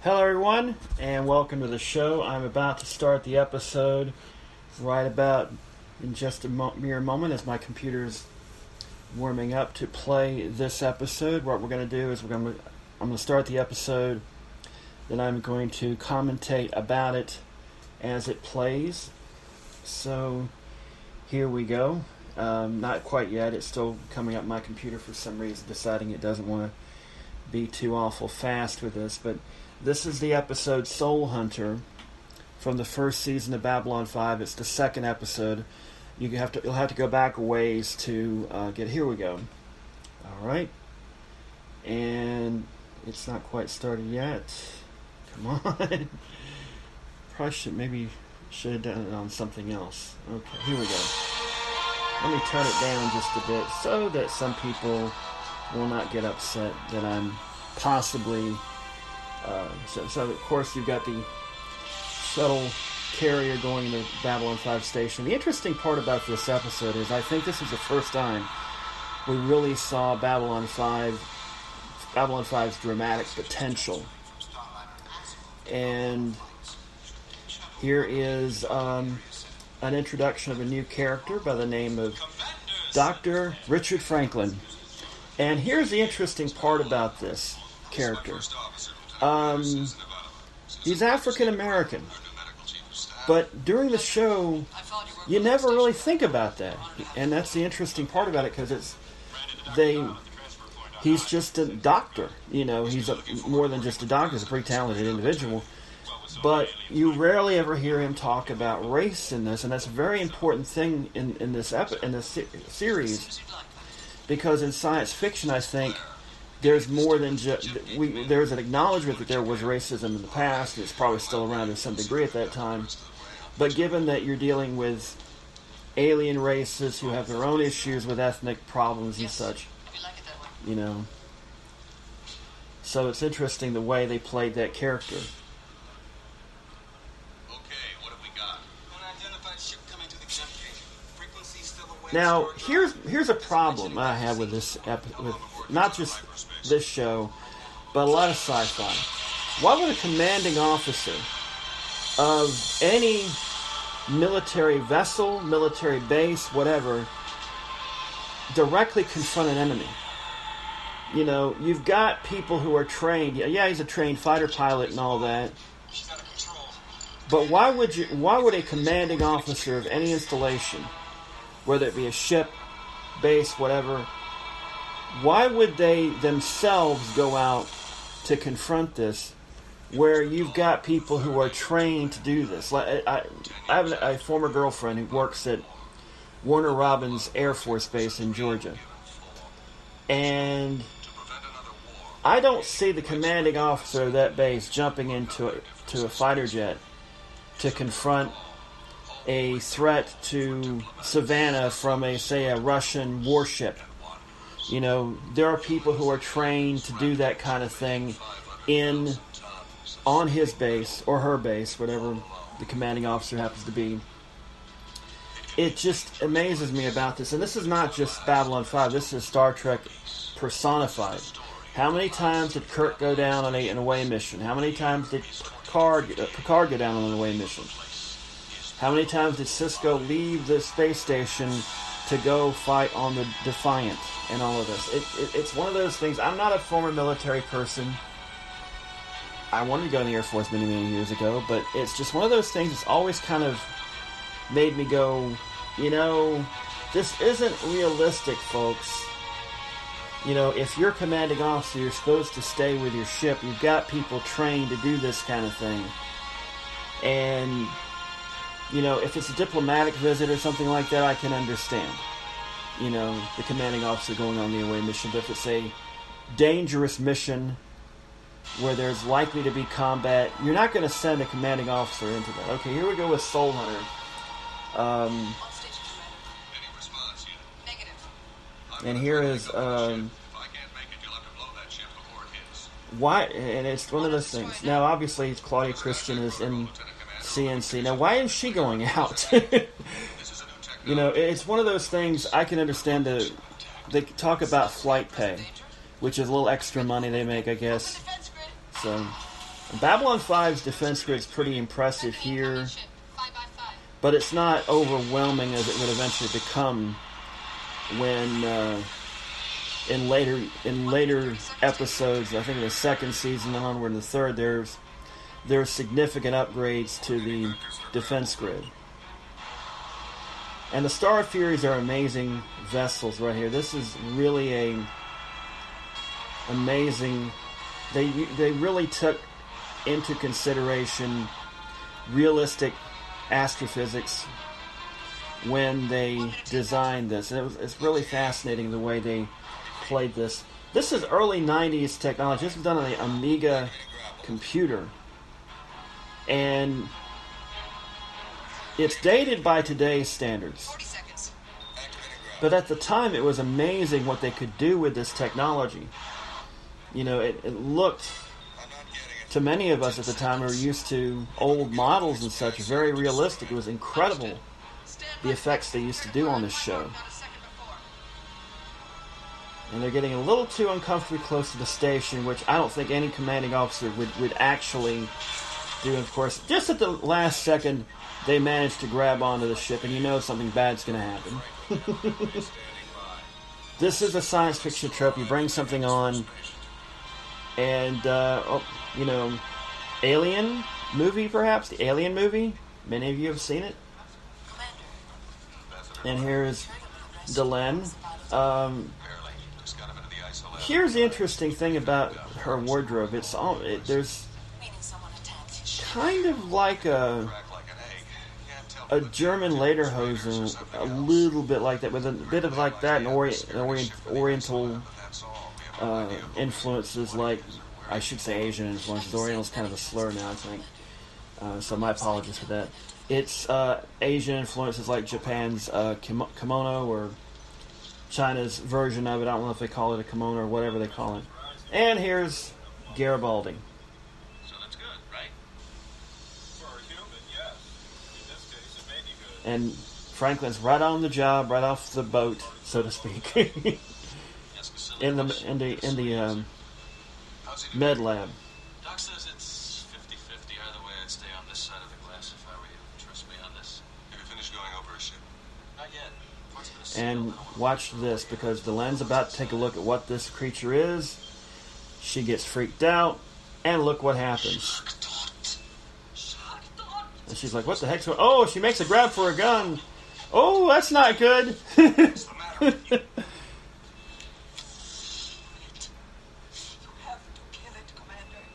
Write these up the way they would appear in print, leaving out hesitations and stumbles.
Hello, everyone, and welcome to the show. I'm about to start the episode right about in just a mere moment as my computer's warming up to play this episode. What we're going to do is I'm going to start the episode, then I'm going to commentate about it as it plays. So here we go. Not quite yet. It's still coming up my computer for some reason, deciding it doesn't want to be too awful fast with this, but this is the episode Soul Hunter from the first season of Babylon 5. It's the second episode. You'll have to go back a ways to get. Here we go. All right, and it's not quite started yet. Come on. Probably should have done it on something else. Okay, here we go. Let me turn it down just a bit so that some people will not get upset that I'm possibly. So of course you've got the shuttle carrier going to Babylon 5 station. The interesting part about this episode is I think this is the first time we really saw Babylon 5's dramatic potential. And here is an introduction of a new character by the name of Dr. Richard Franklin. And here's the interesting part about this character. He's African American, but during the show, you never really think about that, and that's the interesting part about it because he's just a doctor. He's more than just a doctor. He's a pretty talented individual, but you rarely ever hear him talk about race in this, and that's a very important thing in this series, because in science fiction, I think. There's more than there's an acknowledgement that there was racism in the past. It's probably still around to some degree at that time. But given that you're dealing with alien races who have their own issues with ethnic problems and such, so it's interesting the way they played that character. Okay, what have we got? Unidentified ship coming to the jump gate. Frequency still away. Now, here's a problem I have with this with not just this show, but a lot of sci-fi. Why would a commanding officer of any military vessel, military base, whatever, directly confront an enemy? You've got people who are trained. Yeah, he's a trained fighter pilot and all that. But why would a commanding officer of any installation, whether it be a ship, base, whatever, why would they themselves go out to confront this where you've got people who are trained to do this? I have a former girlfriend who works at Warner Robins Air Force Base in Georgia. And I don't see the commanding officer of that base jumping into a fighter jet to confront a threat to Savannah from a Russian warship. There are people who are trained to do that kind of thing on his base or her base, whatever the commanding officer happens to be. It just amazes me about this. And this is not just Babylon 5. This is Star Trek personified. How many times did Kirk go down on an away mission? How many times did Picard go down on an away mission? How many times did Sisko leave the space station to go fight on the Defiant and all of this? It's one of those things. I'm not a former military person. I wanted to go in the Air Force many, many years ago, but it's just one of those things that's always kind of made me go, this isn't realistic, folks. If you're commanding officer, you're supposed to stay with your ship. You've got people trained to do this kind of thing. And if it's a diplomatic visit or something like that, I can understand. The commanding officer going on the away mission. But if it's a dangerous mission where there's likely to be combat, you're not going to send a commanding officer into that. Okay, here we go with Soul Hunter. And here is why, and it's one of those things. Now, obviously, Claudia Christian is in CNC. Now, why is she going out? It's one of those things. I can understand they talk about flight pay, which is a little extra money they make, I guess. So, Babylon 5's defense grid's pretty impressive here, but it's not overwhelming as it would eventually become when in later episodes. I think in the second season and onward in the third, there's significant upgrades to the defense grid. And the Star Furies are amazing vessels right here. This is really a amazing. They really took into consideration realistic astrophysics when they designed this, and it's really fascinating the way they played this. This is early 90s technology. This was done on the Amiga computer, and it's dated by today's standards. 40 seconds. But at the time, it was amazing what they could do with this technology. You know, it looked, to many of us at the time who were used to old models and such, very realistic. It was incredible, the effects they used to do on this show. And they're getting a little too uncomfortably close to the station, which I don't think any commanding officer would actually do. Of course, just at the last second, they managed to grab onto the ship, and you know something bad's going to happen. This is a science fiction trope. You bring something on, and, Alien movie, perhaps? The Alien movie? Many of you have seen it. And here's Delenn. Here's the interesting thing about her wardrobe. There's kind of like a German lederhosen, a little bit like that, with a bit of like that, and Oriental influences, like, I should say Asian influences. Oriental is kind of a slur now, I think. So my apologies for that. It's Asian influences like Japan's kimono, or China's version of it. I don't know if they call it a kimono or whatever they call it. And here's Garibaldi. So that's good, right? For a human, yes. In this case, it may be good. And Franklin's right on the job, right off the boat, so to speak, in the med lab. Doc says it's 50-50. Either way, I'd stay on this side of the glass if I were you. Trust me on this. Have you finished going over a ship? Not yet. And watch this, because Delenn's about to take a look at what this creature is. She gets freaked out, and look what happens. And she's like, what the heck's going on? Oh, she makes a grab for a gun. Oh, that's not good. What's the matter? You have to kill it, Commander.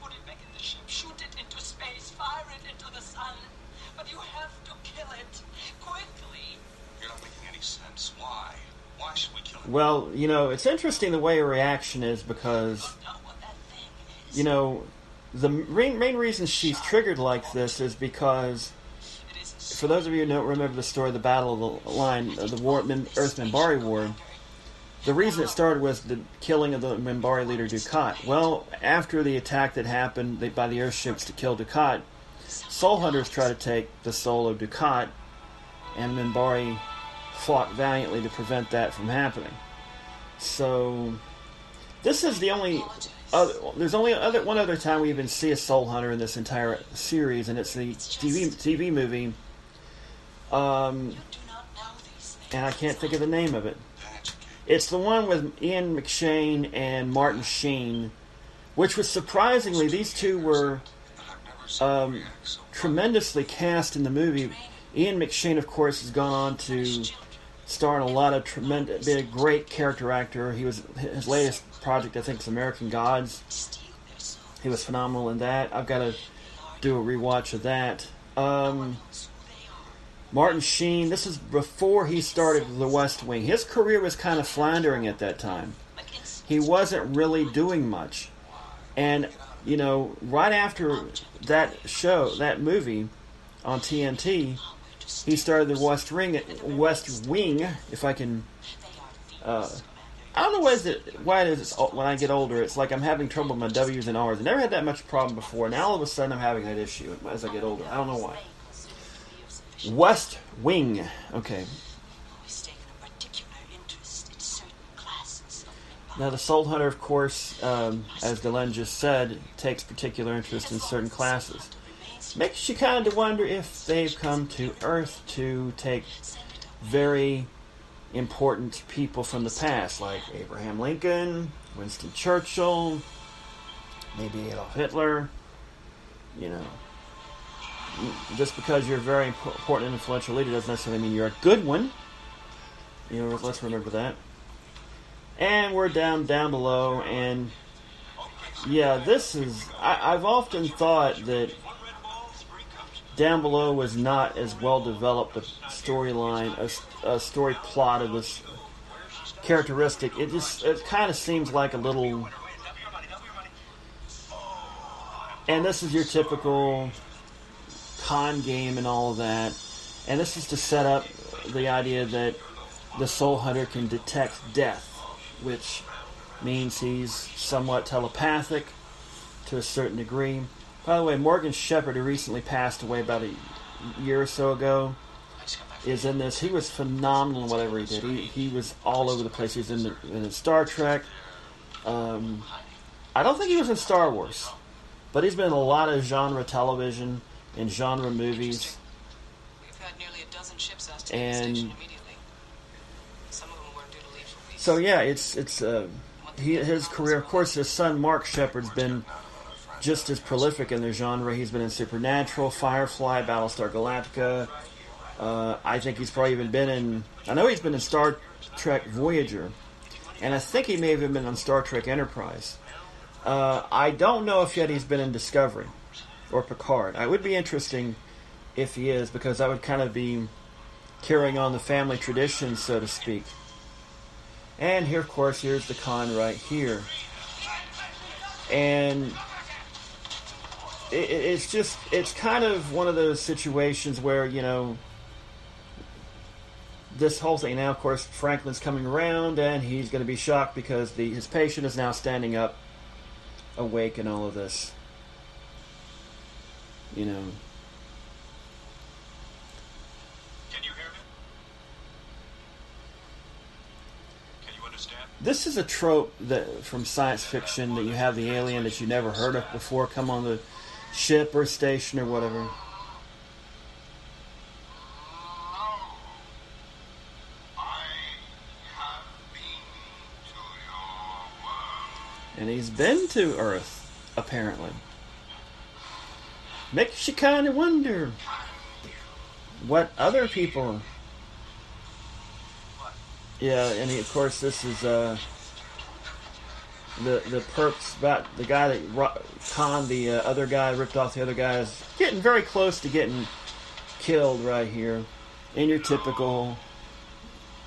Put it back in the ship. Shoot it into space. Fire it into the sun. But you have to kill it. Quickly. You're not making any sense. Why? Why should we kill it? Well, you know, it's interesting the way her reaction is, because, you know, the main reason she's triggered like this is because, for those of you who don't remember the story of the Battle of the Line, the Earth-Minbari War, the reason it started was the killing of the Minbari leader Dukat. Well, after the attack that happened by the Earthships to kill Dukat, Soul Hunters tried to take the soul of Dukat, and Minbari fought valiantly to prevent that from happening. So, this is the only there's only one other time we even see a Soul Hunter in this entire series, and it's the TV movie. And I can't think of the name of it. It's the one with Ian McShane and Martin Sheen, which was surprisingly, these two were tremendously cast in the movie. Ian McShane, of course, has gone on to star in a lot of tremendous, been a great character actor. His latest project, I think, is American Gods. He was phenomenal in that. I've got to do a rewatch of that. Martin Sheen, this is before he started The West Wing. His career was kind of floundering at that time. He wasn't really doing much. And, you know, right after that show, that movie on TNT, he started The West Wing, if I can... I don't know why it is when I get older, it's like I'm having trouble with my W's and R's. I never had that much problem before. Now all of a sudden I'm having that issue as I get older. I don't know why. West Wing. Okay. Now, the Soul Hunter, of course, as Delenn just said, takes particular interest in certain classes. Makes you kind of wonder if they've come to Earth to take very important people from the past, like Abraham Lincoln, Winston Churchill, maybe Adolf Hitler. You know, just because you're a very important and influential leader doesn't necessarily mean you're a good one. You know, let's remember that. And we're down below, and yeah, this is... I've often thought that Down Below was not as well developed a storyline, a story plot of this characteristic. It kind of seems like a little... And this is your typical con game and all of that. And this is to set up the idea that the Soul Hunter can detect death, which means he's somewhat telepathic to a certain degree. By the way, Morgan Shepard, who recently passed away about a year or so ago, is in this. He was phenomenal in whatever he did. He was all over the place. He was in Star Trek. I don't think he was in Star Wars, but he's been in a lot of genre television and genre movies. We've had nearly a dozen ships asked to and leave the station immediately. Some of them weren't due to leave for weeks. So yeah, it's his career. Of course, his son Mark Shepard's been just as prolific in the genre. He's been in Supernatural, Firefly, Battlestar Galactica. I think he's probably even been in... I know he's been in Star Trek Voyager, and I think he may have even been on Star Trek Enterprise. I don't know if yet he's been in Discovery or Picard. It would be interesting if he is, because that would kind of be carrying on the family tradition, so to speak. And here, of course, here's the con right here. And it's kind of one of those situations where, you know, this whole thing, now, of course, Franklin's coming around, and he's going to be shocked because his patient is now standing up, awake, and all of this. You know. Can you hear me? Can you understand? This is a trope from science fiction, that you have the alien that you never heard of before come on the ship or station or whatever. And he's been to Earth, apparently. Makes you kind of wonder what other people... Yeah, and of course this is the perps about the guy that conned the other guy, ripped off the other guy, is getting very close to getting killed right here. In your typical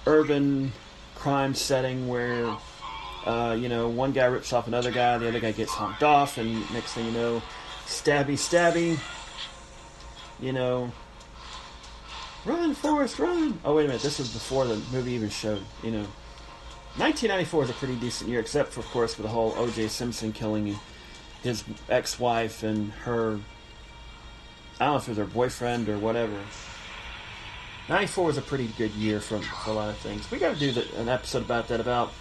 urban crime setting where... you know, one guy rips off another guy, the other guy gets honked off, and next thing you know, stabby, you know, run, Forrest, run! Oh, wait a minute, this was before the movie even showed, you know. 1994 is a pretty decent year, except for, of course, for the whole O.J. Simpson killing his ex-wife and her, I don't know if it was her boyfriend or whatever. 94 was a pretty good year for a lot of things. We got to do an episode about that, about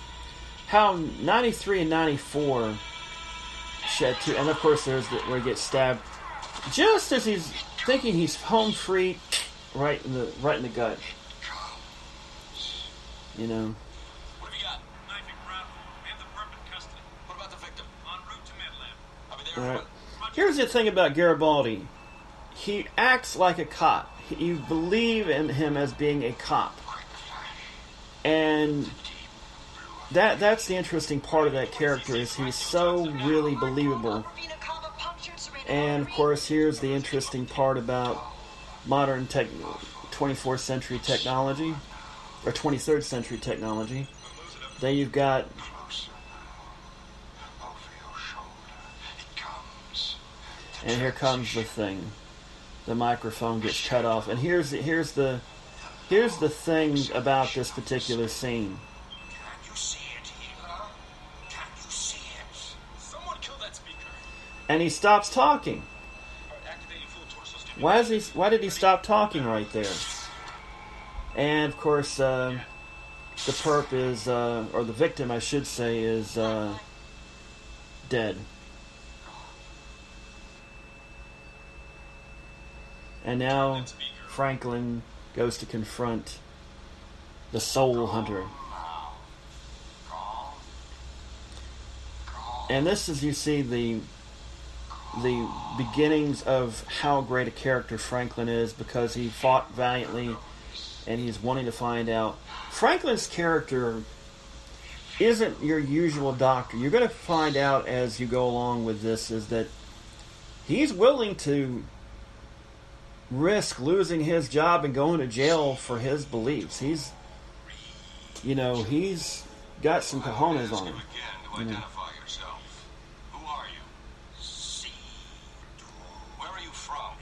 how 93 and 94 shed too, and of course there's where he gets stabbed just as he's thinking he's home free, right in the gut. You know. What have you got? Knife and ground. We have the perp in custody. What about the victim? En route to Midland. I'll be there. Right. Here's the thing about Garibaldi. He acts like a cop. You believe in him as being a cop. And that's the interesting part of that character, is he's so really believable. And of course, here's the interesting part about modern 24th century technology, or 23rd century technology. Then you've got and here comes the thing. The microphone gets cut off, and here's the thing about this particular scene. Can you see it, Hila? Can you see it? Someone kill that speaker. And he stops talking. Activating full torso stimulation. Why did he stop talking right there? And of course, the perp is, or the victim, I should say, is dead. And now Franklin goes to confront the Soul Hunter. And this is, you see, the beginnings of how great a character Franklin is, because he fought valiantly and he's wanting to find out. Franklin's character isn't your usual doctor. You're going to find out as you go along with this is that he's willing to risk losing his job and going to jail for his beliefs. He's got some cojones on him. You know. Who are you? Where are you from?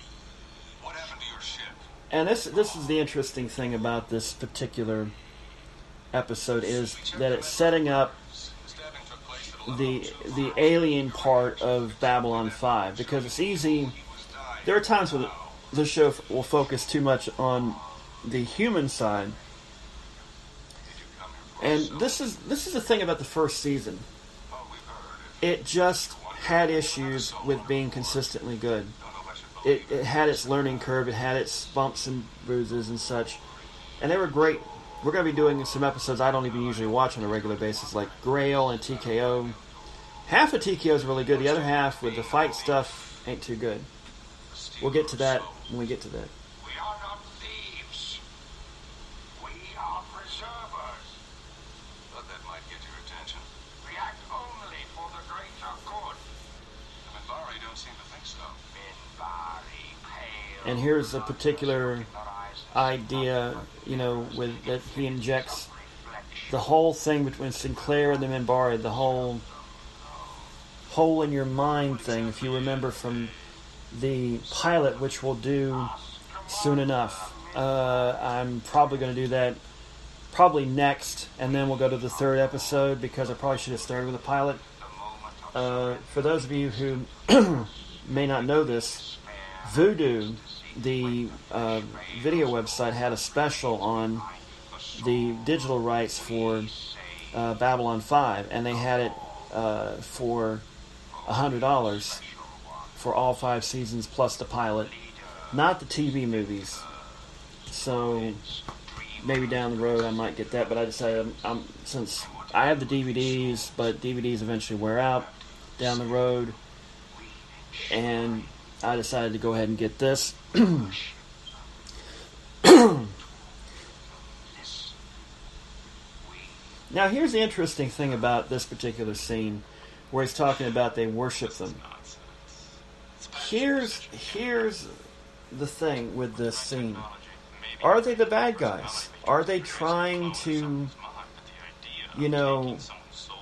What happened to your ship? And this is the interesting thing about this particular episode, is that it's setting up the alien part of Babylon 5, because it's easy. There are times when the show will focus too much on the human side, and this is the thing about the first season. It just had issues with being consistently good. It had its learning curve. It had its bumps and bruises and such, and they were great. We're going to be doing some episodes I don't even usually watch on a regular basis, like Grail and TKO. Half of TKO is really good. The other half, with the fight stuff, ain't too good. We'll get to that when we get to that. We are not thieves. We are preservers. Thought that might get your attention. We act only for the greater good. The Minbari don't seem to think so. Minbari, pale. And here's a particular idea, with that he injects the whole thing between Sinclair and the Minbari, the whole hole in your mind thing, if you remember from the pilot, which we'll do soon enough. I'm probably going to do that probably next, and then we'll go to the third episode, because I probably should have started with the pilot. For those of you who may not know this, Vudu, the video website, had a special on the digital rights for Babylon 5, and they had it for $100 for all 5 seasons plus the pilot, not the TV movies. So maybe down the road I might get that, but I decided since I have the DVDs, but DVDs eventually wear out down the road, and I decided to go ahead and get this. Now, here's the interesting thing about this particular scene, where he's talking about they worship them. Here's the thing with this scene. Are they the bad guys? Are they trying to,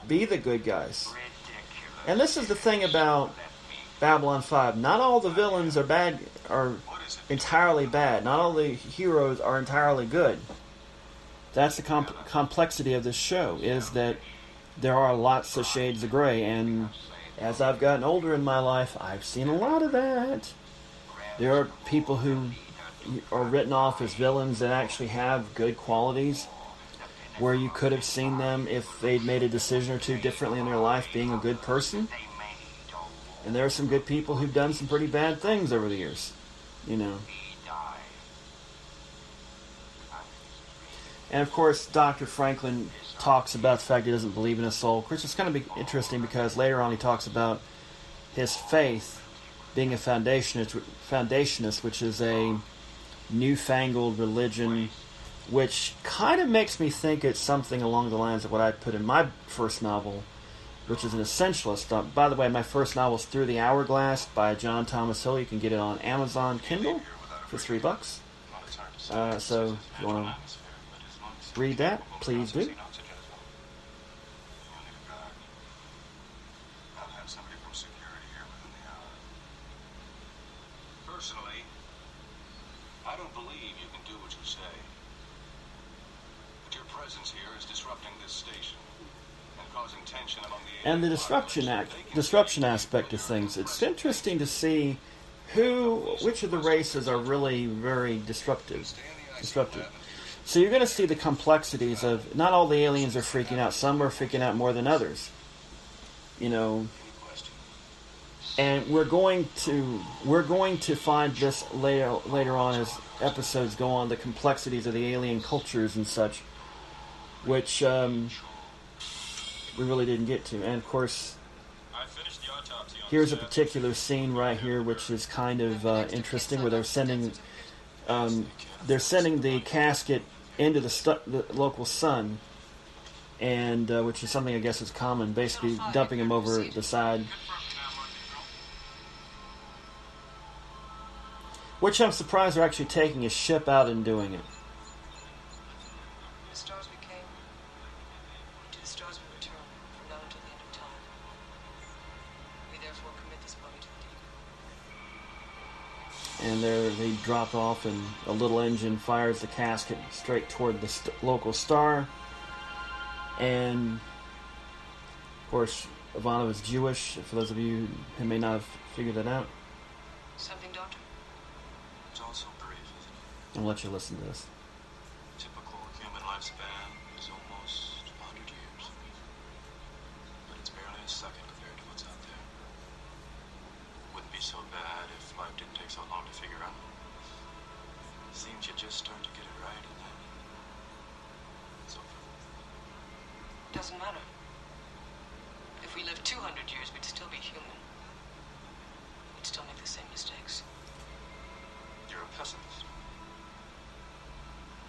be the good guys? And this is the thing about Babylon 5. Not all the villains are entirely bad. Not all the heroes are entirely good. That's the complexity of this show, is that there are lots of shades of gray, and as I've gotten older in my life, I've seen a lot of that. There are people who are written off as villains that actually have good qualities, where you could have seen them, if they'd made a decision or two differently in their life, being a good person. And there are some good people who've done some pretty bad things over the years, And of course, Dr. Franklin talks about the fact he doesn't believe in a soul. Of course, it's going to be interesting, because later on he talks about his faith being a foundationist, which is a newfangled religion, which kind of makes me think it's something along the lines of what I put in my first novel, which is an essentialist. By the way, my first novel is Through the Hourglass by John Thomas Hill. You can get it on Amazon Kindle for $3. So if you want to read that, please do. Personally, I don't believe you can do what you say. But your presence here is disrupting this station and causing tension among the... And the disruption aspect of things. It's interesting to see which of the races are really very disruptive. So you're going to see the complexities of not all the aliens are freaking out. Some are freaking out more than others. You know, and we're going to find this later on as episodes go on, the complexities of the alien cultures and such, which we really didn't get to. And of course, here's a particular scene right here, which is kind of interesting, where they're sending the casket into the local sun, and which is something I guess is common, basically dumping him over the side. Which I'm surprised they're actually taking a ship out and doing it. The stars we came, to the stars we return, from now until the end of time. We therefore commit this body to the deep. And there they drop off, and a little engine fires the casket straight toward the local star. And, of course, Ivanova is Jewish, for those of you who may not have figured that out. Something, Doctor? It's also brief, isn't it? I'll let you listen to this. Typical human lifespan is almost 100 years. But it's barely a second compared to what's out there. Wouldn't be so bad if life didn't take so long to figure out. Seems you just start to get it right, and then it's over. Doesn't matter. If we lived 200 years, we'd still be human. We'd still make the same mistakes. You're a pessimist.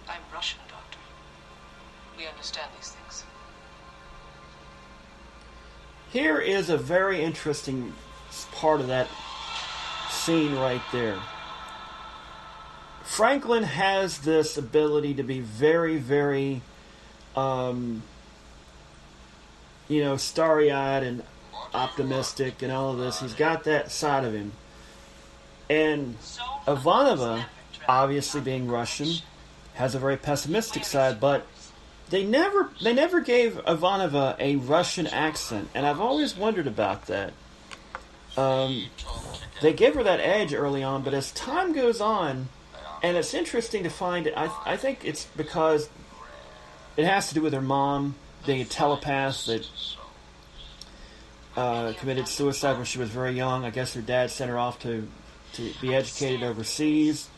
I'm Russian, Doctor. We understand these things. Here is a very interesting part of that scene right there. Franklin has this ability to be very, very, starry-eyed and optimistic and all of this. He's got that side of him. And Ivanova, obviously being Russian, has a very pessimistic side, but they never gave Ivanova a Russian accent, and I've always wondered about that. They gave her that edge early on, but as time goes on, and it's interesting to find, I think it's because it has to do with her mom being a telepath that committed suicide when she was very young. I guess her dad sent her off to be educated overseas,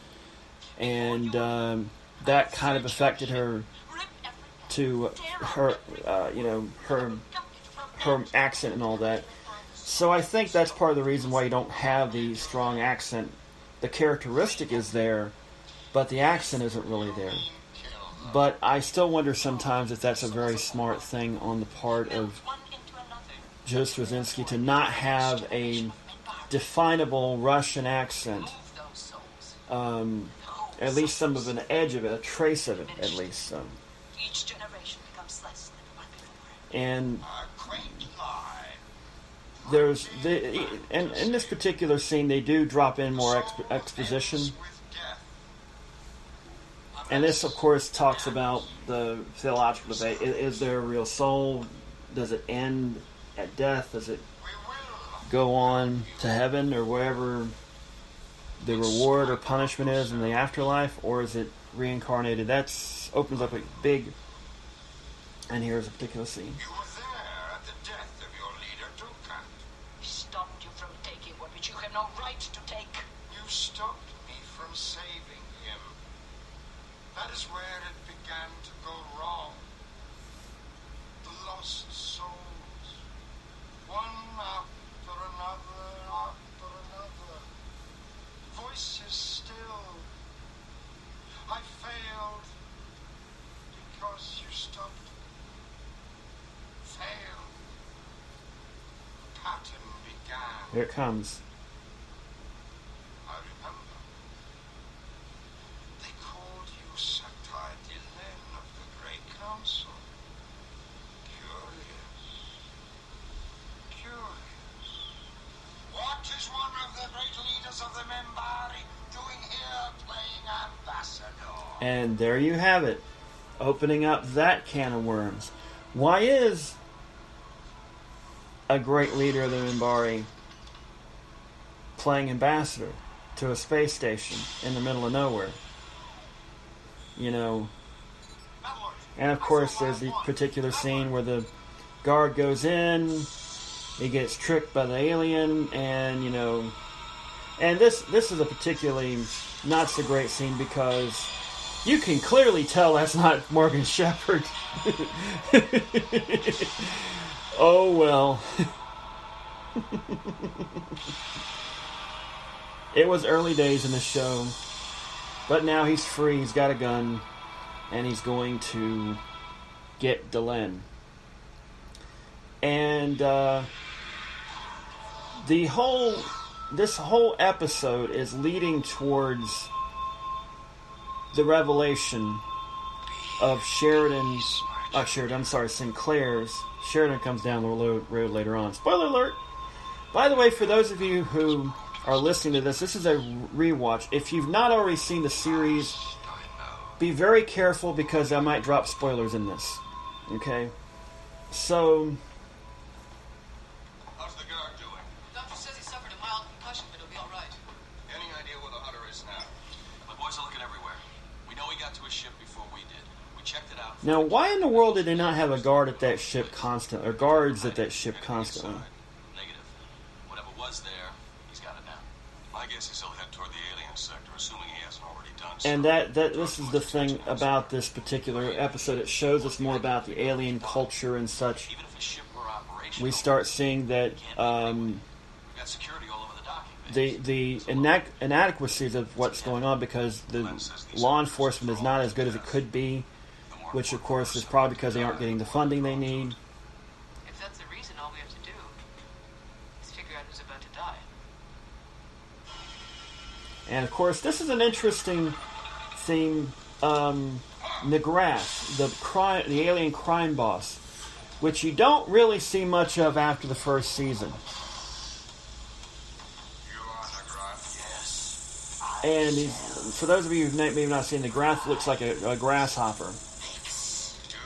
and that kind of affected her to her accent and all that. So I think that's part of the reason why you don't have the strong accent. The characteristic is there, but the accent isn't really there. But I still wonder sometimes if that's a very smart thing on the part of Joe Straczynski to not have a definable Russian accent. At least some of an edge of it, a trace of it, at least. Each generation becomes less than the one before. And there's and in this particular scene, they do drop in more exposition. And this, of course, talks about the theological debate. Is there a real soul? Does it end at death? Does it go on to heaven or wherever the reward or punishment is in the afterlife? Or is it reincarnated? That opens up a big... And here's a particular scene. You were there at the death of your leader, Dukat. We stopped you from taking what which you have no right to take. You stopped me from saving him. That is where it began to go wrong. The lost souls. One after another. Voices still. I failed because you stopped me. Failed. The pattern began. Here it comes. I remember. They called you Satai Dilen of the Great Council. Curious. What is one of the great leaders of the Membari doing here playing ambassador? And there you have it. Opening up that can of worms. Why is a great leader of the Minbari playing ambassador to a space station in the middle of nowhere? And of course, there's the particular scene where the guard goes in, he gets tricked by the alien, and and this is a particularly not so great scene because you can clearly tell that's not Morgan Shepherd. Oh well. It was early days in the show, but now he's free, he's got a gun, and he's going to get Delenn. And this whole episode is leading towards the revelation of Sinclair's. Sheridan comes down the road later on. Spoiler alert! By the way, for those of you who are listening to this is a rewatch. If you've not already seen the series, be very careful because I might drop spoilers in this. Okay? So... How's the guard doing? Doctor says he suffered a mild concussion, but he'll be alright. Any idea where the hunter is now? My boys are looking everywhere. We know he got to his ship before we did. We checked it out. Now, why in the world did they not have a guard at that ship constantly, or guards at that ship constantly? Negative. Whatever was there, he's got it now. My guess is he'll head toward the alien sector, assuming he hasn't already done so. And this is the thing about this particular episode. It shows us more about the alien culture and such. Even if his ship were operational, We start seeing that we got security all over the docking bay. the inadequacies of what's going on because the law enforcement is not as good as it could be, which of course is probably because they aren't getting the funding they need. If that's the reason, all we have to do is figure out who's about to die. And of course, this is an interesting theme. Negrath, the alien crime boss, which you don't really see much of after the first season. You are Negrath? Yes. And for those of you who've maybe not seen, Negrath looks like a grasshopper,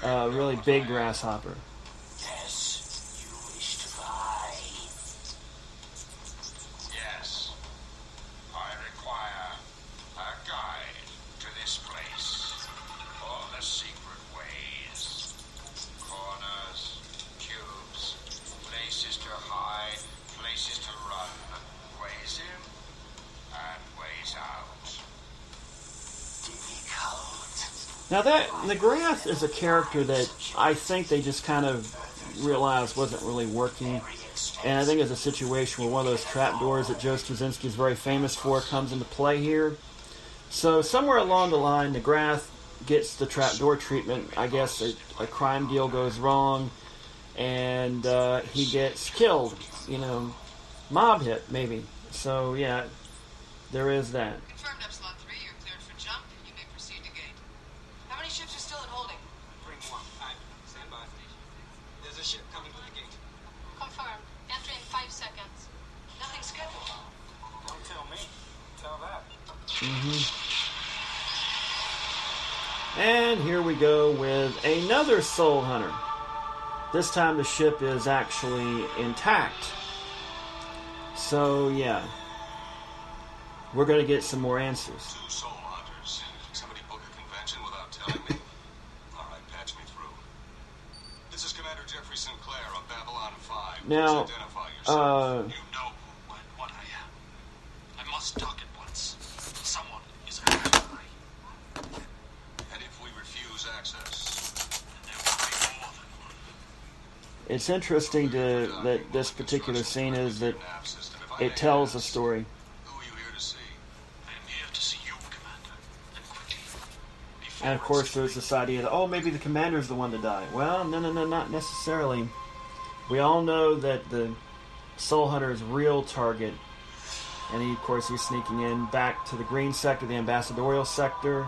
a really big grasshopper. Yes. You wish to buy. Yes. I require a guide to this place. All the secret ways. Corners, cubes, places to hide, places to run. Ways in and ways out. Difficult. Now that Negrath is a character that I think they just kind of realized wasn't really working, and I think it's a situation where one of those trapdoors that Joe Straczynski is very famous for comes into play here. So somewhere along the line, Negrath gets the trapdoor treatment. I guess a crime deal goes wrong, and he gets killed. Mob hit maybe. So yeah, there is that. Confirmed Epsilon 3, you're cleared for jump. You may proceed to gate. How many ships are still in holding? Bring one. Stand by. There's a ship coming to the gate. Confirmed. Entry in 5 seconds. Nothing scheduled. Don't tell me. Tell that. And here we go with another Soul Hunter. This time the ship is actually intact. So yeah, we're going to get some more answers. 2 soul hunters. Somebody book a convention without telling me? Alright, patch me through. This is Commander Jeffrey Sinclair on Babylon 5. Now, Please identify yourself. You know what I am. I must dock it once. Someone is a bad guy. And if we refuse access, There will be more than one. It's interesting that this particular scene is that nav system, if I it may tells a ask, story. who are you here to see? I am here to see you, Commander. And quickly. Before And of course there's this idea that, oh, maybe the commander's the one to die. Well, no, not necessarily. We all know that the Soul Hunter's real target, and he, of course, he's sneaking in back to the green sector, the ambassadorial sector.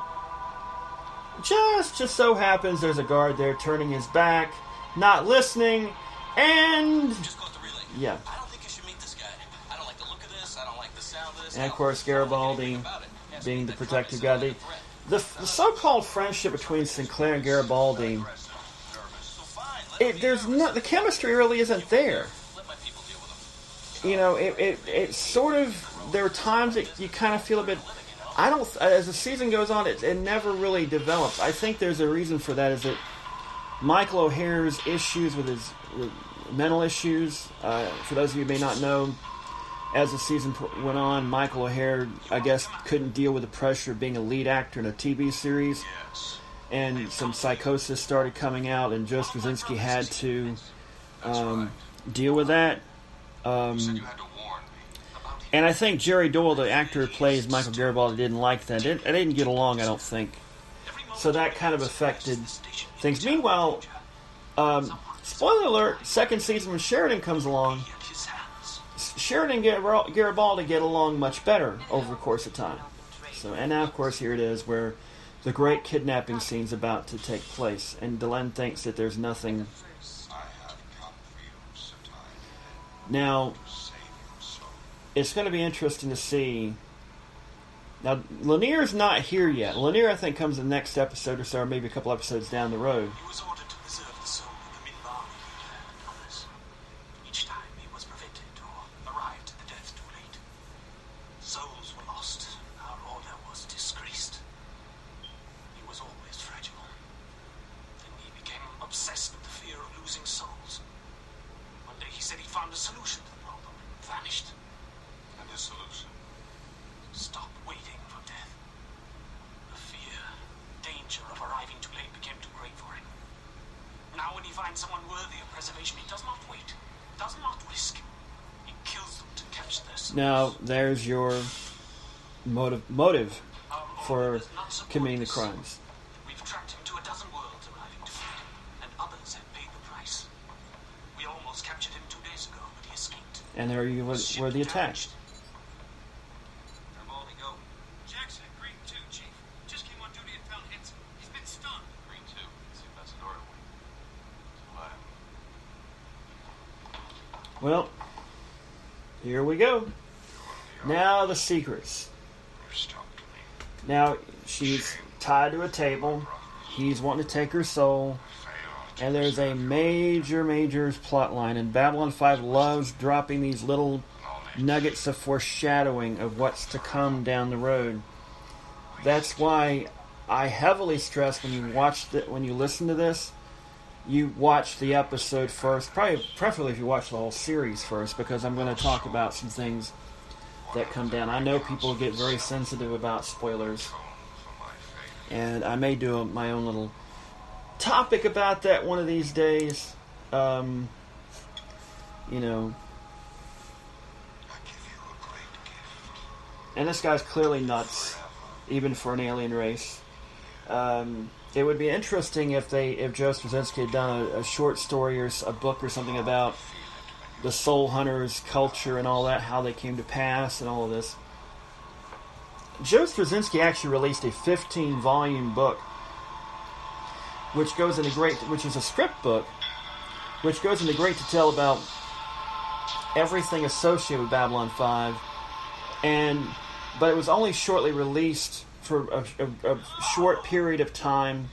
Just so happens there's a guard there turning his back, not listening, and Just goes to relay. yeah. I don't think you should meet this guy. I don't like the look of this. I don't like the sound of this. And of I course, don't like Garibaldi anything about it. Yes, being the that protective probably guy. sounds like a threat. The so-called friendship between Sinclair and Garibaldi, Nervous. So fine. Let me there's nervous. not, the chemistry really isn't there. Let my people deal with him. It sort of, there are times that you kind of feel a bit, I don't. As the season goes on, it never really develops. I think there's a reason for that. Is that Michael O'Hare's issues with his mental issues? For those of you who may not know, as the season went on, Michael O'Hare, I guess, couldn't deal with the pressure of being a lead actor in a TV series, and some psychosis started coming out, and Joe Straczynski had to deal with that. And I think Jerry Doyle, the actor who plays Michael Garibaldi, didn't like that. They didn't get along, I don't think. So that kind of affected things. Meanwhile, spoiler alert, second season when Sheridan comes along, Sheridan and Garibaldi get along much better over the course of time. So, and now, of course, here it is where the great kidnapping scene's about to take place. And Delenn thinks that there's nothing. Now, it's going to be interesting to see. Now, Lanier's not here yet. Lanier, I think, comes in the next episode or so, or maybe a couple episodes down the road. He was ordered to preserve the soul of the Minbari leader and others. Each time he was prevented or arrived at the death too late. Souls were lost. Our order was disgraced. He was always fragile. Then he became obsessed with the fear of losing souls. One day he said he found a solution to the problem and vanished. And his solution? Stop waiting for death. The fear, danger of arriving too late became too great for him. Now when he finds someone worthy of preservation, he does not wait, does not risk. He kills them to catch their souls. Now, there's your motive for committing the crimes. We've tracked him to a dozen worlds arriving to freedom, and others have paid the price. We almost captured him 2 days ago, but he escaped. And there you were the attack. Jackson at Green 2, Chief. Just came on duty and found Henson. He's been stunned. Green 2. See if that's the door to Well, here we go. Now the secrets. Now she's tied to a table. He's wanting to take her soul. And there's a major plot line. And Babylon 5 loves dropping these little nuggets of foreshadowing of what's to come down the road. That's why I heavily stress when you listen to this, you watch the episode first. Preferably if you watch the whole series first, because I'm going to talk about some things that come down. I know people get very sensitive about spoilers, and I may do my own little topic about that one of these days. And this guy's clearly nuts, even for an alien race. It would be interesting if Joe Straczynski had done a short story or a book or something about the Soul Hunters culture and all that, how they came to pass and all of this. Joe Straczynski actually released a 15-volume book, which is a script book, which goes into great detail about everything associated with Babylon 5, but it was only shortly released for a short period of time.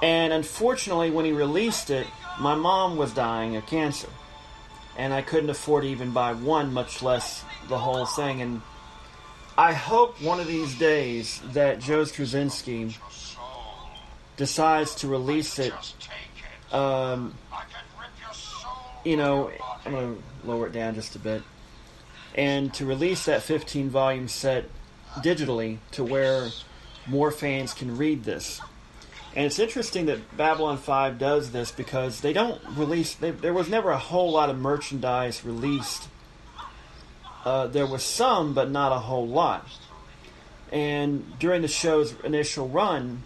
And unfortunately, when he released it, my mom was dying of cancer. And I couldn't afford to even buy one, much less the whole thing. And I hope one of these days that Joe Straczynski decides to release it. I'm going to lower it down just a bit. And to release that 15-volume set digitally to where more fans can read this. And it's interesting that Babylon 5 does this because they don't release... there was never a whole lot of merchandise released. There was some, but not a whole lot. And during the show's initial run,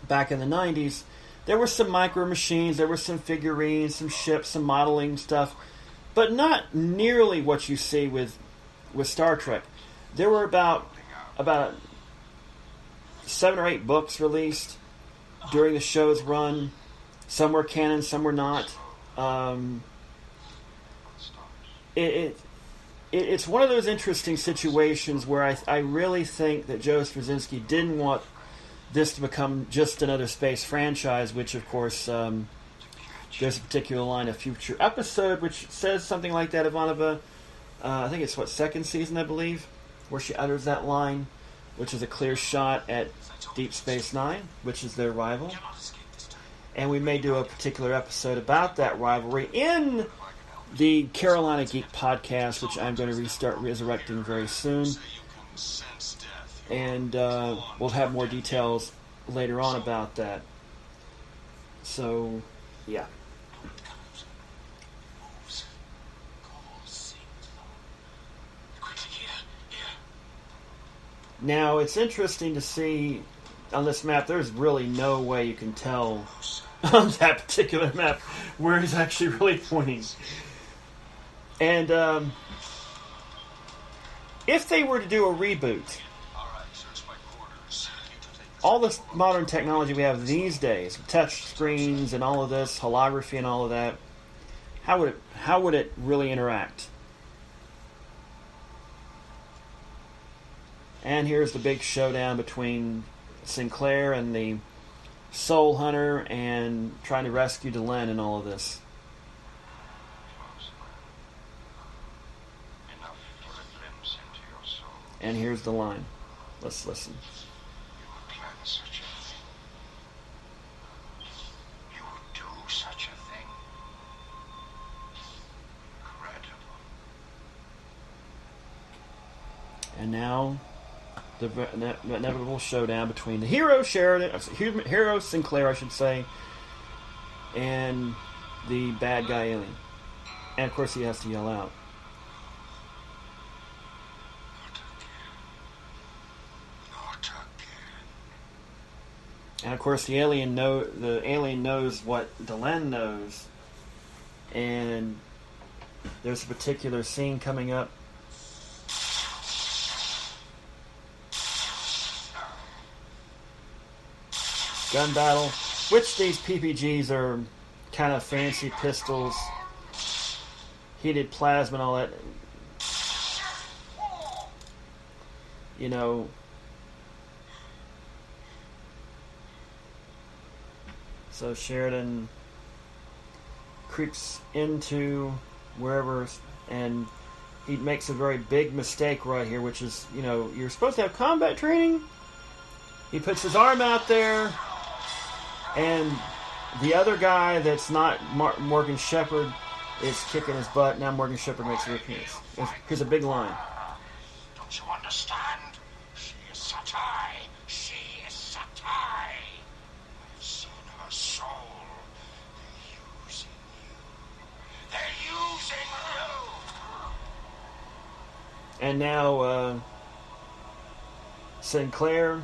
back in the 90s, there were some micro machines, there were some figurines, some ships, some modeling stuff, but not nearly what you see with Star Trek. There were about 7 or 8 books released during the show's run. Some were canon, some were not. It's one of those interesting situations where I really think that Joe Straczynski didn't want this to become just another space franchise, which, of course, there's a particular line of future episode which says something like that. Ivanova, I think it's second season, I believe, where she utters that line. which is a clear shot at Deep Space Nine, which is their rival. Cannot escape this time. And we may do a particular episode about that rivalry in the Carolina Geek podcast, which I'm going to restart resurrecting very soon. Say you can sense death. And we'll have more details later on about that. So, yeah. Moves. Calls sing low. Quickly, here. Now, it's interesting to see on this map, there's really no way you can tell on that particular map where he's actually really pointing. And if they were to do a reboot, All right, search my quarters. You two take this. all this modern technology we have these days, touch screens and all of this, holography and all of that, how would it really interact? And here's the big showdown between Sinclair and the Soul Hunter and trying to rescue Delenn and all of this. Enough for a glimpse into your soul. And here's the line. Let's listen. You would plan such a thing. You would do such a thing. Incredible. And now, the inevitable showdown between the hero hero Sinclair, I should say, and the bad guy alien. And of course, he has to yell out. Not again. And of course, the alien knows what Delenn knows, and there's a particular scene coming up. Gun battle, which these PPGs are kind of fancy pistols, heated plasma and all that. You know, so Sheridan creeps into wherever, and he makes a very big mistake right here, which is, you know, you're supposed to have combat training. He puts his arm out there, and the other guy that's not Morgan Shepard is kicking his butt. Now Morgan Shepard makes a appearance. Here's a big line. Don't you understand? She is Satai. She is Satai. I've seen her soul. They're using you. They're using you. And now Sinclair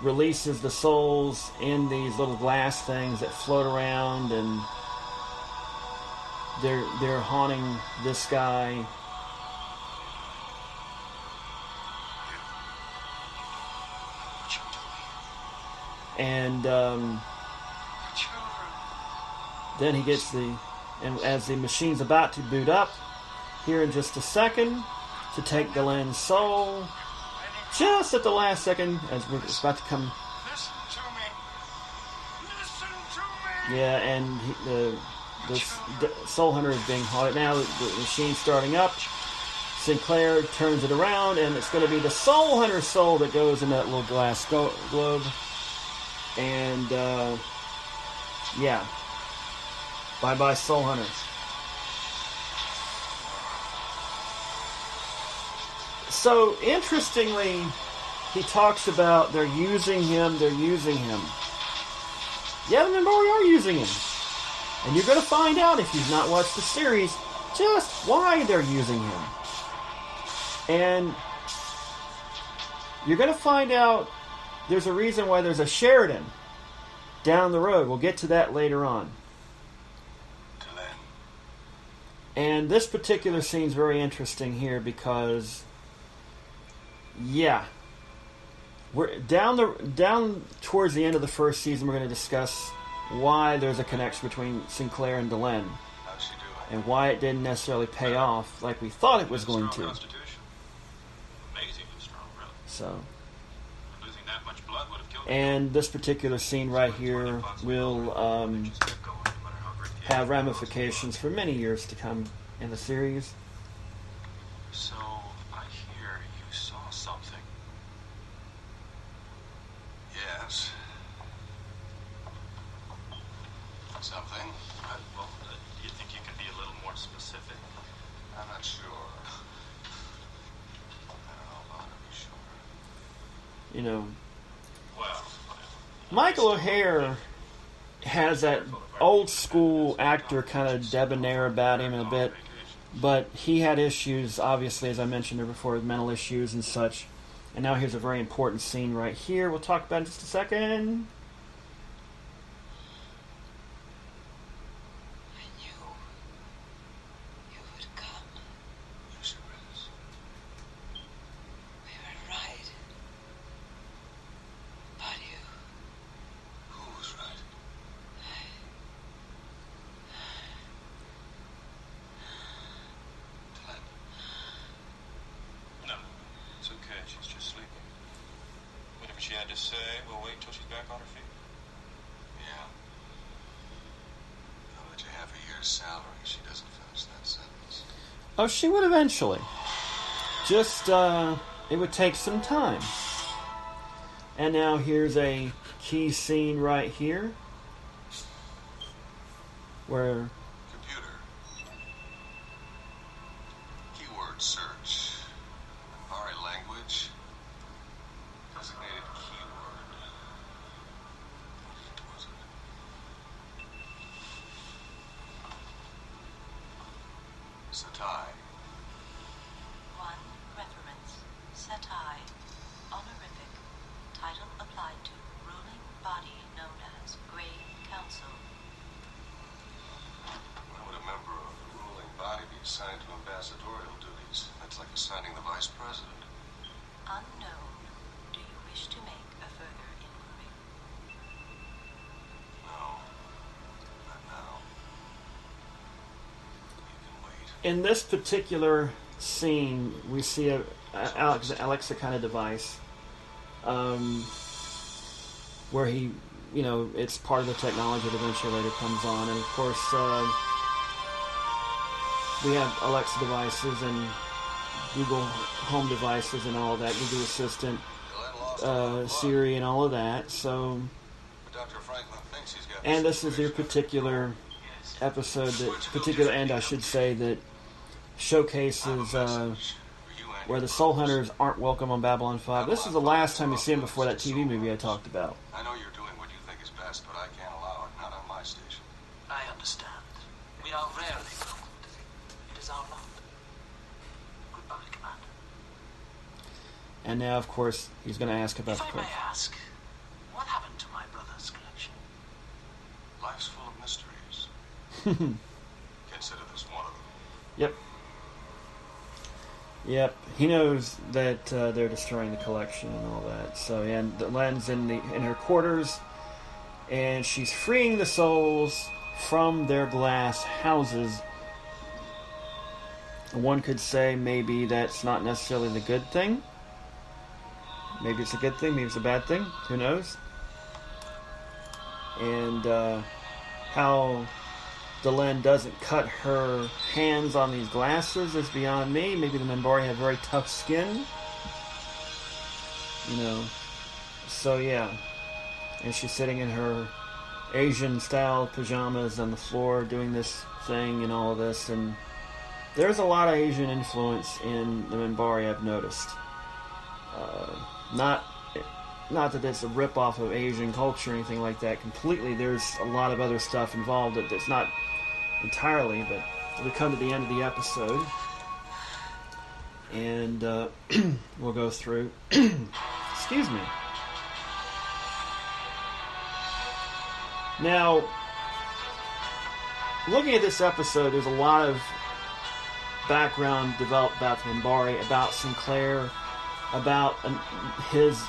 releases the souls in these little glass things that float around, and they're haunting this guy. What you doing? And Children. then he gets and as the machine's about to boot up here in just a second to take Delenn's soul, just at the last second, as it's about to come. Listen to me. Listen to me. Yeah, and the Soul Hunter is being haunted. Now the machine's starting up. Sinclair turns it around, and it's going to be the Soul Hunter soul that goes in that little glass globe. And, yeah. Bye-bye, Soul Hunter. So, interestingly, he talks about they're using him. Yeah, remember, we are using him. And you're going to find out, if you've not watched the series, just why they're using him. And you're going to find out there's a reason why there's a Sheridan down the road. We'll get to that later on. Delenn. And this particular scene's very interesting here because, yeah, we're down towards the end of the first season. We're going to discuss why there's a connection between Sinclair and Delenn, How's she doing? and why it didn't necessarily pay off like we thought it was going Strong to. constitution. Amazingly strong, really. So, Losing that much blood would have killed and this particular scene right here will have ramifications for many years to come in the series. So, I hear you you know, Well, Michael O'Hare has that old school actor kind of debonair about him a bit, but he had issues, obviously, as I mentioned there before, with mental issues and such. And now here's a very important scene right here. We'll talk about in just a second. I knew you would come. yes, it is. We were right. But you, Who was right? Glenn. No, it's okay. She's just sleeping. Whatever she had to say, we'll wait till she's back on her feet. Yeah. I'll bet you half a year's salary she doesn't finish that sentence. Oh, she would eventually. Just, it would take some time. And now here's a key scene right here. Where, Computer. Keyword search. Minbari language. Designated keyword. What was it? Satai. One reference. Satai. Honorific. Title applied to ruling body known as Grey Council. Why would a member of the ruling body be assigned to ambassadorial duties? That's like assigning the vice president. Unknown. Do you wish to make a further inquiry? No. Not now. You can wait. in this particular scene, we see a Alexa kind of device, where he, you know, it's part of the technology that eventually later comes on, and of course, we have Alexa devices and Google Home devices and all that, Google Assistant, Siri, and all of that. So, Dr. Franklin thinks he's got and this is your particular episode, that particular end, I should say, that showcases where the Soul Hunters aren't welcome on Babylon 5. This is the last time you see them before that TV movie I talked about. I know you're doing what you think is best, but I can't allow it. Not on my station. I understand. We are rarely welcomed. It is our lot. Goodbye, Commander. And now, of course, he's going to ask about If the I may collection. ask, what happened to my brother's collection? Life's full of mysteries. Consider this one of them. Yep. Yep. He knows that they're destroying the collection and all that. So, yeah, and Len's in her quarters, and she's freeing the souls from their glass houses. One could say maybe that's not necessarily the good thing. Maybe it's a good thing, maybe it's a bad thing. Who knows? And how Delenn doesn't cut her hands on these glasses is beyond me. Maybe the Minbari have very tough skin. You know. So, yeah. And she's sitting in her Asian-style pajamas on the floor doing this thing and all of this. And there's a lot of Asian influence in the Minbari, I've noticed. Not that it's a rip-off of Asian culture or anything like that completely. There's a lot of other stuff involved that's not entirely, but we come to the end of the episode, and we'll go through. Excuse me. Now, looking at this episode, there's a lot of background developed about the Minbari, about Sinclair, about his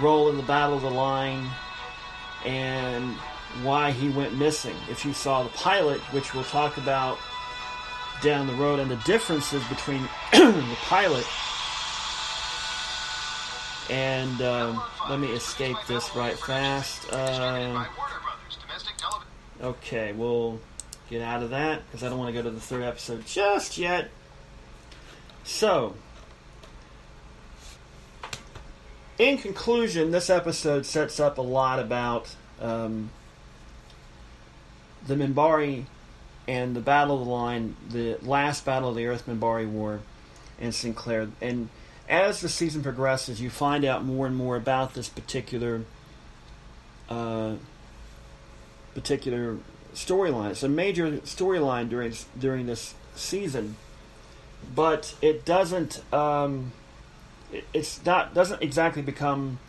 role in the Battle of the Line, and why he went missing. If you saw the pilot, which we'll talk about down the road, and the differences between the pilot and let me escape this right fast. Okay, we'll get out of that because I don't want to go to the third episode just yet. So, in conclusion, this episode sets up a lot about the Minbari and the Battle of the Line, the last Battle of the Earth Minbari War, and Sinclair. And as the season progresses, you find out more and more about this particular storyline. It's a major storyline during this season, but it doesn't doesn't exactly become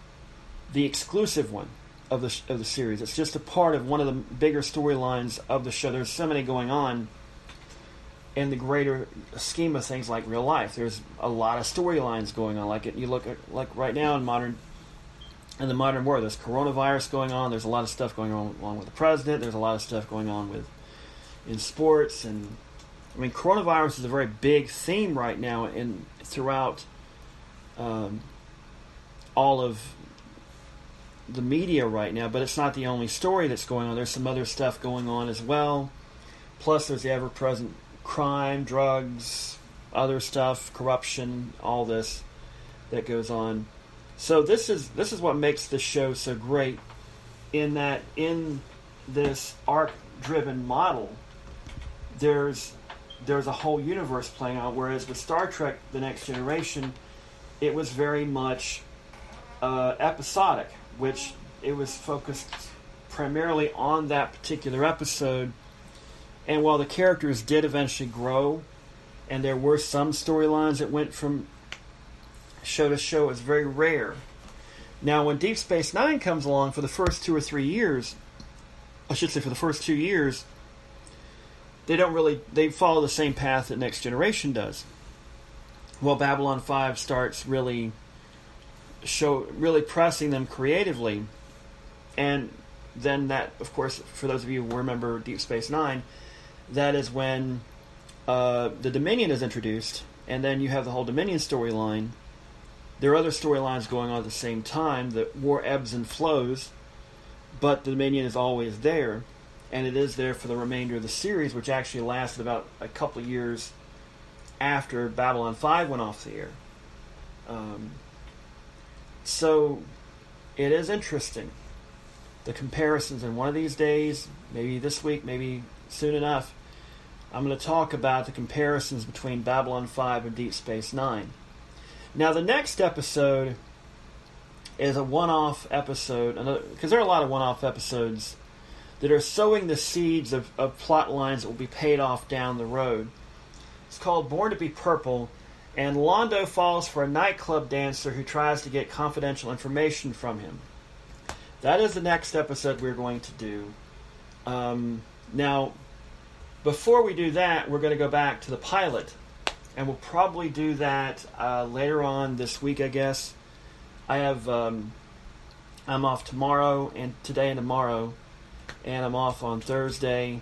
the exclusive one of the series. It's just a part of one of the bigger storylines of the show. There's so many going on in the greater scheme of things, like real life. There's a lot of storylines going on. You look at, like, right now in the modern world, there's coronavirus going on. There's a lot of stuff going on along with the president. There's a lot of stuff going on in sports, and I mean, coronavirus is a very big theme right now throughout all of the media right now. But it's not the only story that's going on. There's some other stuff going on as well. Plus, there's the ever-present crime, drugs, other stuff, corruption, all this that goes on. So this is what makes the show so great, in that in this arc-driven model, there's a whole universe playing out. Whereas with Star Trek: The Next Generation, it was very much episodic, which it was focused primarily on that particular episode. And while the characters did eventually grow, and there were some storylines that went from show to show, it's very rare. Now, when Deep Space Nine comes along, for the first 2 or 3 years, I should say for the first 2 years, they follow the same path that Next Generation does. Well, Babylon 5 starts really pressing them creatively, and then that, of course, for those of you who remember Deep Space Nine, that is when the Dominion is introduced, and then you have the whole Dominion storyline. There are other storylines going on at the same time. The war ebbs and flows, but the Dominion is always there, and it is there for the remainder of the series, which actually lasted about a couple of years after Babylon 5 went off the air. So it is interesting, the comparisons, and one of these days, maybe this week, maybe soon enough, I'm going to talk about the comparisons between Babylon 5 and Deep Space Nine. Now, the next episode is a one-off episode, because there are a lot of one-off episodes that are sowing the seeds of plot lines that will be paid off down the road. It's called Born to be Purple, and Londo falls for a nightclub dancer who tries to get confidential information from him. That is the next episode we're going to do. Now, before we do that, we're going to go back to the pilot, and we'll probably do that later on this week, I guess. I'm off tomorrow, and today and tomorrow, and I'm off on Thursday.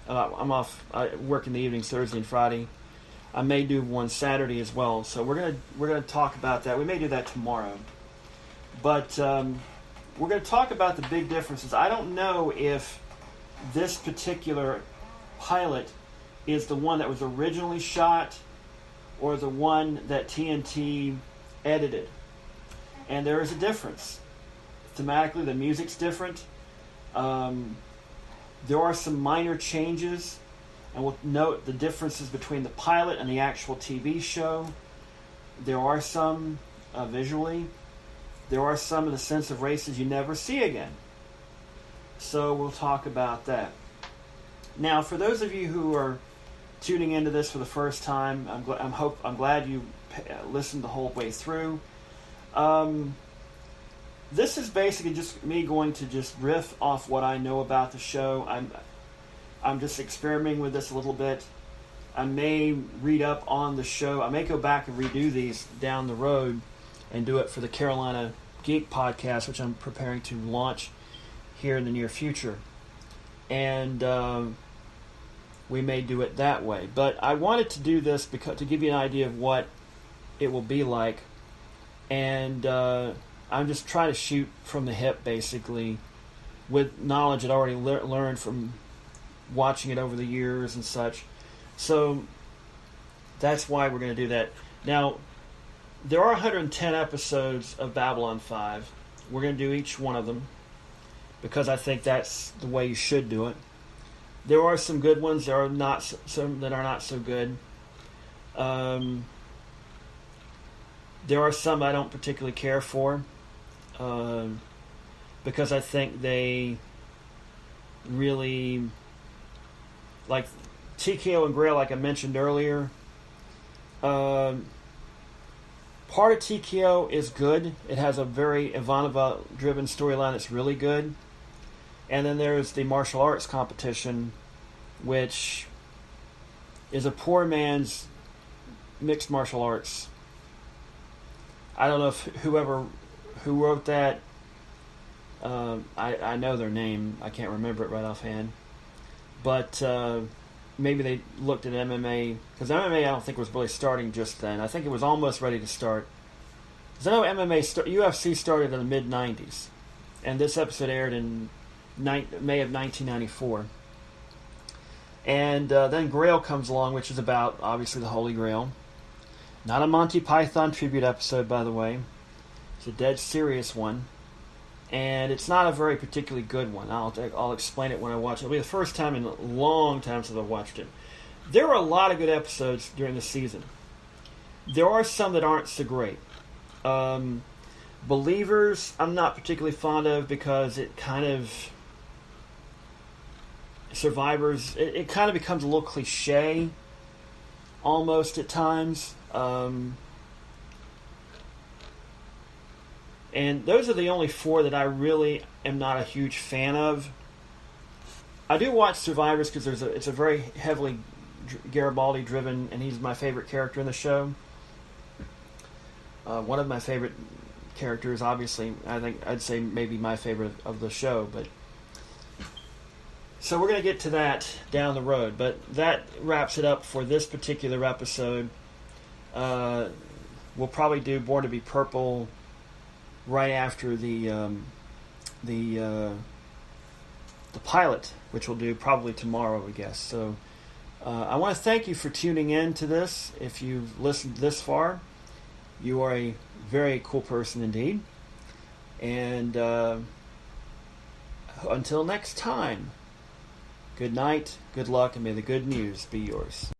I'm off. I work in the evenings Thursday and Friday. I may do one Saturday as well, so we're gonna talk about that. We may do that tomorrow, but we're going to talk about the big differences. I don't know if this particular pilot is the one that was originally shot or the one that TNT edited. And there is a difference. Thematically, the music's different. There are some minor changes, and we'll note the differences between the pilot and the actual TV show. There are some visually. There are some in the sense of races you never see again. So we'll talk about that. Now, for those of you who are tuning into this for the first time, I'm glad you listened the whole way through. This is basically just me going to just riff off what I know about the show. I'm just experimenting with this a little bit. I may read up on the show. I may go back and redo these down the road and do it for the Carolina Geek podcast, which I'm preparing to launch here in the near future. And we may do it that way. But I wanted to do this to give you an idea of what it will be like. And I'm just trying to shoot from the hip, basically, with knowledge I'd already learned from watching it over the years and such. So that's why we're going to do that. Now, there are 110 episodes of Babylon 5. We're going to do each one of them because I think that's the way you should do it. There are some good ones. There are some that are not so good. There are some I don't particularly care for, because I think they really, like TKO and Grail, like I mentioned earlier. Part of TKO is good. It has a very Ivanova-driven storyline that's really good. And then there's the martial arts competition, which is a poor man's mixed martial arts. I don't know if who wrote that. I know their name. I can't remember it right offhand. But maybe they looked at MMA, because MMA I don't think was really starting just then. I think it was almost ready to start. Because I know UFC started in the mid-90s, and this episode aired in May of 1994. And then Grail comes along, which is about, obviously, the Holy Grail. Not a Monty Python tribute episode, by the way. It's a dead serious one. And it's not a very particularly good one. I'll explain it when I watch it. It'll be the first time in a long time since I've watched it. There are a lot of good episodes during the season. There are some that aren't so great. Believers, I'm not particularly fond of, because it kind of... Survivors, it kind of becomes a little cliche, almost at times. And those are the only four that I really am not a huge fan of. I do watch Survivors because it's a very heavily Garibaldi driven, and he's my favorite character in the show. One of my favorite characters, obviously. I think I'd say maybe my favorite of the show, but. So we're going to get to that down the road, but that wraps it up for this particular episode. We'll probably do Born to Be Purple right after the pilot, which we'll do probably tomorrow, I guess. So I want to thank you for tuning in to this. If you've listened this far, you are a very cool person indeed. And until next time, good night, good luck, and may the good news be yours.